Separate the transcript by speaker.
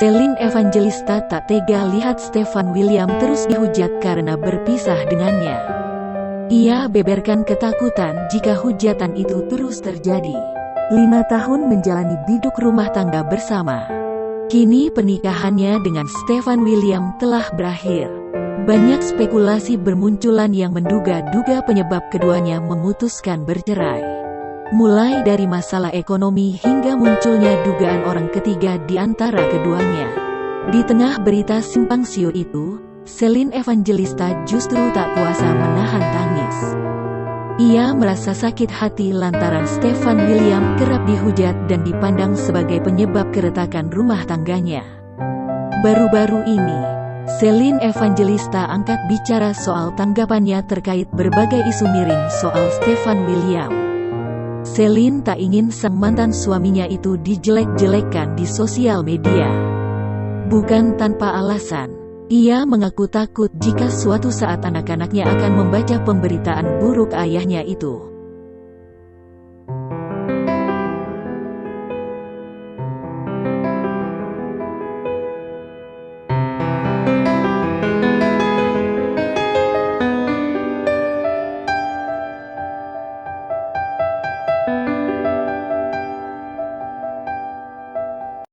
Speaker 1: Celine Evangelista tak tega lihat Stefan William terus dihujat karena berpisah dengannya. Ia beberkan ketakutan jika hujatan itu terus terjadi. 5 tahun menjalani biduk rumah tangga bersama. Kini pernikahannya dengan Stefan William telah berakhir. Banyak spekulasi bermunculan yang menduga-duga penyebab keduanya memutuskan bercerai. Mulai dari masalah ekonomi hingga munculnya dugaan orang ketiga di antara keduanya. Di tengah berita simpang siur itu, Celine Evangelista justru tak kuasa menahan tangis. Ia merasa sakit hati lantaran Stefan William kerap dihujat dan dipandang sebagai penyebab keretakan rumah tangganya. Baru-baru ini, Celine Evangelista angkat bicara soal tanggapannya terkait berbagai isu miring soal Stefan William. Celine tak ingin sang mantan suaminya itu dijelek-jelekan di sosial media. Bukan tanpa alasan, ia mengaku takut jika suatu saat anak-anaknya akan membaca pemberitaan buruk ayahnya itu.